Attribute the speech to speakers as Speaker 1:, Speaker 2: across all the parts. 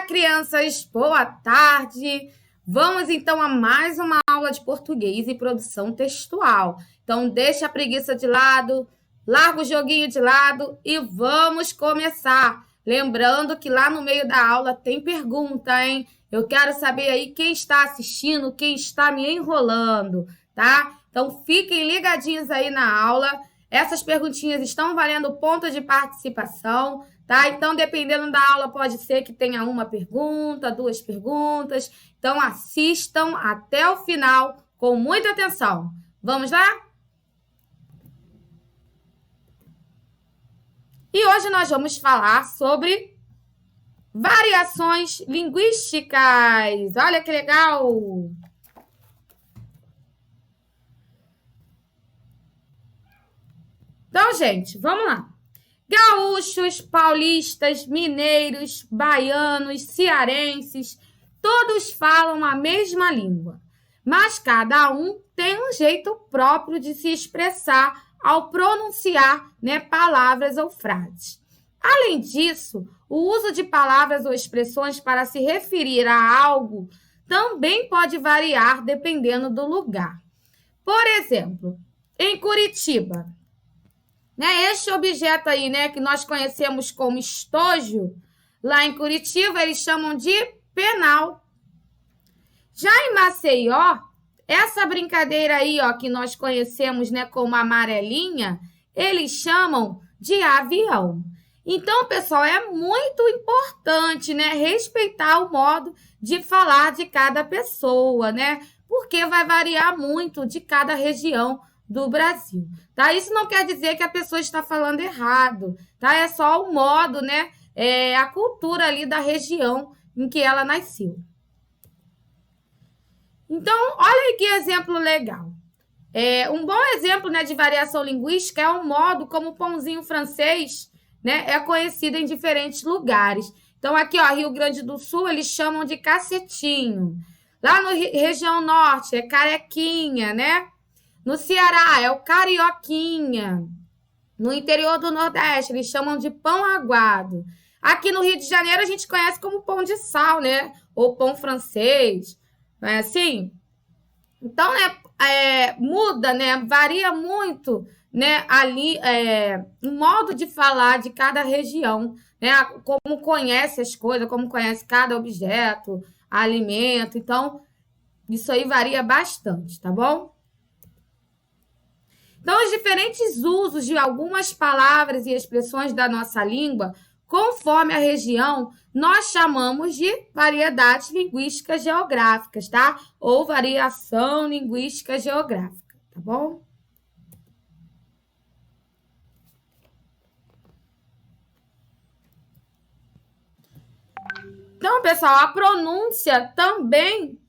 Speaker 1: crianças! Boa tarde! Vamos então a mais uma aula de português e produção textual. Então, deixa a preguiça de lado, larga o joguinho de lado e vamos começar. Lembrando que lá no meio da aula tem pergunta, hein? Eu quero saber aí quem está assistindo, quem está me enrolando, tá? Então, fiquem ligadinhos aí na aula. Essas perguntinhas estão valendo ponto de participação, tá? Então, dependendo da aula, pode ser que tenha uma pergunta, duas perguntas. Então, assistam até o final com muita atenção. Vamos lá? E hoje nós vamos falar sobre variações linguísticas. Olha que legal! Então, gente, vamos lá. Gaúchos, paulistas, mineiros, baianos, cearenses, todos falam a mesma língua, mas cada um tem um jeito próprio de se expressar ao pronunciar, palavras ou frases. Além disso, o uso de palavras ou expressões para se referir a algo também pode variar dependendo do lugar. Por exemplo, em Curitiba, este objeto aí, que nós conhecemos como estojo, lá em Curitiba eles chamam de penal. Já em Maceió, essa brincadeira aí, que nós conhecemos, como amarelinha, eles chamam de avião. Então, pessoal, é muito importante, respeitar o modo de falar de cada pessoa, porque vai variar muito de cada região do Brasil, tá? Isso não quer dizer que a pessoa está falando errado, tá? É só o modo, a cultura ali da região em que ela nasceu. Então, olha aí que exemplo legal. Um bom exemplo, de variação linguística é o modo como o pãozinho francês, é conhecido em diferentes lugares. Então, aqui, Rio Grande do Sul, eles chamam de cacetinho. Lá no região norte, é carequinha, No Ceará, é o carioquinha. No interior do Nordeste, eles chamam de pão aguado. Aqui no Rio de Janeiro, a gente conhece como pão de sal, Ou pão francês. Não é assim? Então, muda, varia muito, ali, o modo de falar de cada região, como conhece as coisas, como conhece cada objeto, alimento. Então, isso aí varia bastante, tá bom? Então, os diferentes usos de algumas palavras e expressões da nossa língua, conforme a região, nós chamamos de variedades linguísticas geográficas, tá? Ou variação linguística geográfica, tá bom? Então, pessoal, a pronúncia também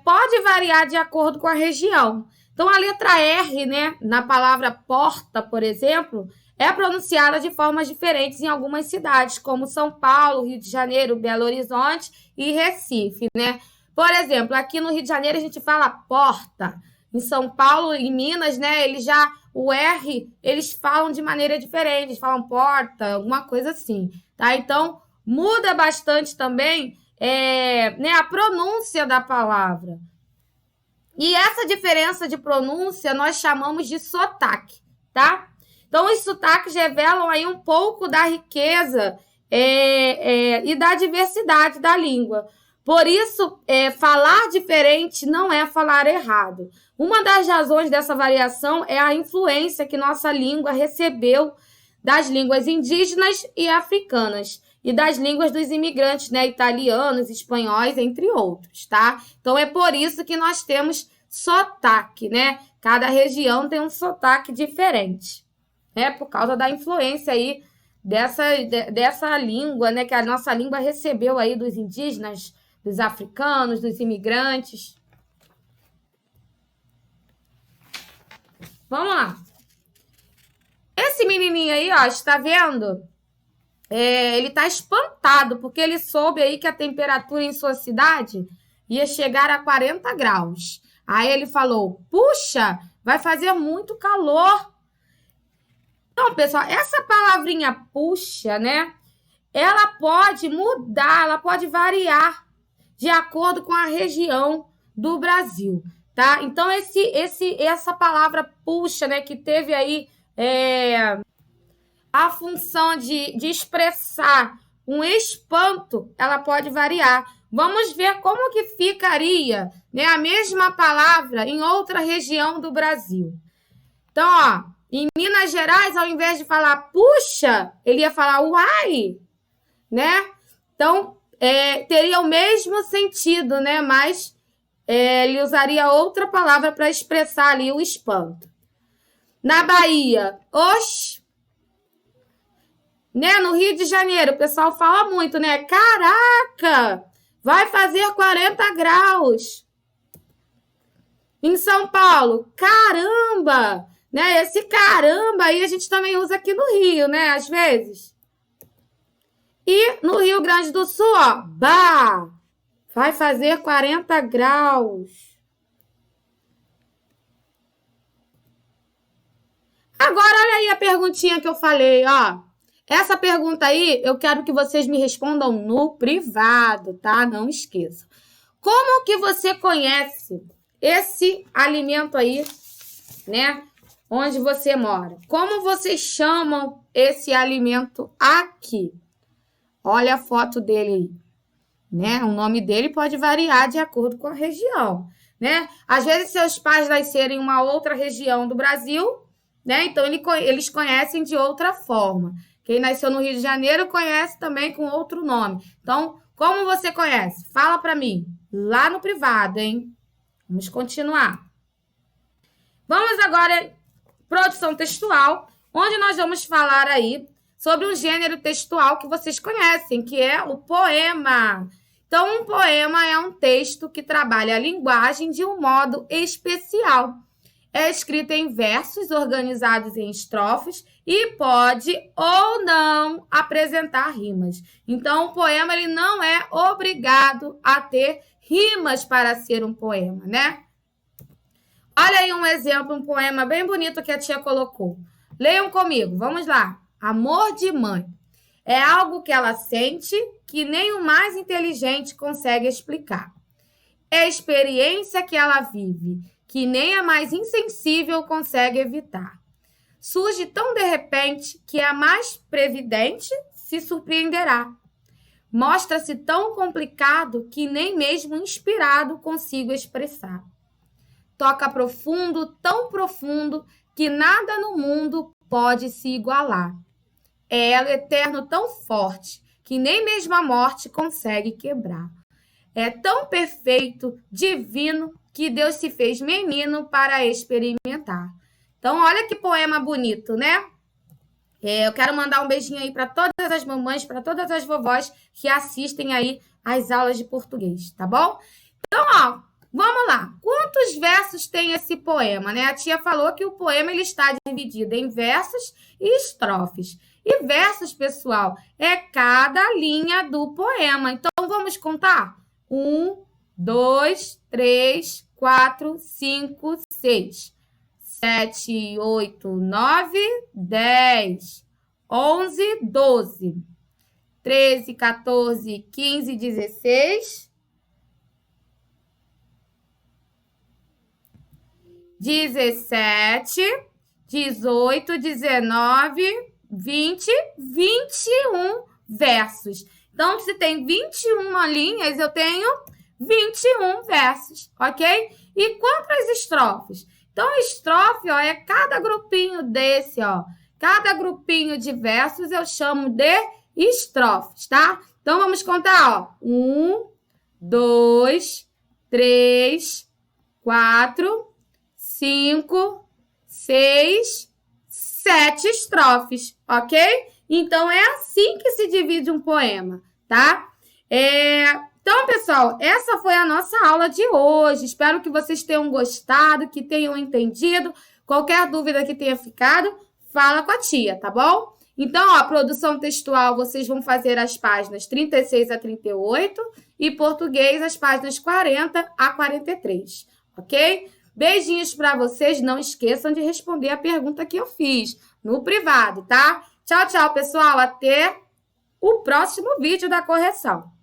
Speaker 1: pode variar de acordo com a região. Então, a letra R, na palavra porta, por exemplo, é pronunciada de formas diferentes em algumas cidades, como São Paulo, Rio de Janeiro, Belo Horizonte e Recife, Por exemplo, aqui no Rio de Janeiro a gente fala porta. Em São Paulo e Minas, o R, eles falam de maneira diferente, eles falam porta, alguma coisa assim, tá? Então, muda bastante também a pronúncia da palavra. E essa diferença de pronúncia nós chamamos de sotaque, tá? Então, os sotaques revelam aí um pouco da riqueza e da diversidade da língua. Por isso, falar diferente não é falar errado. Uma das razões dessa variação é a influência que nossa língua recebeu das línguas indígenas e africanas e das línguas dos imigrantes, italianos, espanhóis, entre outros, tá? Então, é por isso que nós temos sotaque, Cada região tem um sotaque diferente, por causa da influência aí dessa língua, que a nossa língua recebeu aí dos indígenas, dos africanos, dos imigrantes. Vamos lá. Esse menininho aí, está vendo? Ele está espantado, porque ele soube aí que a temperatura em sua cidade ia chegar a 40 graus. Aí ele falou, puxa, vai fazer muito calor. Então, pessoal, essa palavrinha puxa, ela pode mudar, ela pode variar de acordo com a região do Brasil, tá? Então, essa palavra puxa, né, que teve aí a função de expressar um espanto, ela pode variar. Vamos ver como que ficaria, né, a mesma palavra em outra região do Brasil. Então, ó, em Minas Gerais, ao invés de falar puxa, ele ia falar uai, né? Então, teria o mesmo sentido, né? Mas ele usaria outra palavra para expressar ali o espanto. Na Bahia, oxe, né? No Rio de Janeiro, o pessoal fala muito, né? Caraca, vai fazer 40 graus. Em São Paulo, caramba, né? Esse caramba aí a gente também usa aqui no Rio, né? Às vezes. E no Rio Grande do Sul, ó, bah, vai fazer 40 graus. Agora, olha aí a perguntinha que eu falei, ó. Essa pergunta aí, eu quero que vocês me respondam no privado, tá? Não esqueçam. Como que você conhece esse alimento aí, né? Onde você mora? Como vocês chamam esse alimento aqui? Olha a foto dele aí, né? O nome dele pode variar de acordo com a região, né? Às vezes, seus pais nasceram em uma outra região do Brasil, né? Então, eles conhecem de outra forma. Quem nasceu no Rio de Janeiro conhece também com outro nome. Então, como você conhece? Fala para mim, lá no privado, hein? Vamos continuar. Vamos agora, produção textual, onde nós vamos falar aí sobre um gênero textual que vocês conhecem, que é o poema. Então, um poema é um texto que trabalha a linguagem de um modo especial. É escrito em versos organizados em estrofes e pode ou não apresentar rimas. Então, o poema ele não é obrigado a ter rimas para ser um poema, né? Olha aí um exemplo, um poema bem bonito que a tia colocou. Leiam comigo, vamos lá. Amor de mãe. É algo que ela sente que nem o mais inteligente consegue explicar. É experiência que ela vive, que nem a mais insensível consegue evitar. Surge tão de repente que a mais previdente se surpreenderá. Mostra-se tão complicado que nem mesmo inspirado consigo expressar. Toca profundo, tão profundo, que nada no mundo pode se igualar. É elo eterno tão forte, que nem mesmo a morte consegue quebrar. É tão perfeito, divino, que Deus se fez menino para experimentar. Então, olha que poema bonito, né? Eu quero mandar um beijinho aí para todas as mamães, para todas as vovós que assistem aí às aulas de português, tá bom? Então, ó, vamos lá. Quantos versos tem esse poema, né? A tia falou que o poema ele está dividido em versos e estrofes. E versos, pessoal, é cada linha do poema. Então, vamos contar? 1, 2, 3, 4, 5, 6, 7, 8, 9, 10, 11, 12, 13, 14, 15, 16, 17, 18, 19, 20, 21 versos. Então, se tem 21 linhas, eu tenho 21 versos, ok? E quantas estrofes? Então, estrofe, ó, é cada grupinho desse, ó. Cada grupinho de versos eu chamo de estrofes, tá? Então, vamos contar, ó. 1, 2, 3, 4, 5, 6, 7 estrofes, ok? Então, é assim que se divide um poema, tá? Então, pessoal, essa foi a nossa aula de hoje. Espero que vocês tenham gostado, que tenham entendido. Qualquer dúvida que tenha ficado, fala com a tia, tá bom? Então, ó, produção textual, vocês vão fazer as páginas 36 a 38 e português as páginas 40 a 43, ok? Beijinhos para vocês. Não esqueçam de responder a pergunta que eu fiz no privado, tá? Tchau, tchau, pessoal. Até o próximo vídeo da correção.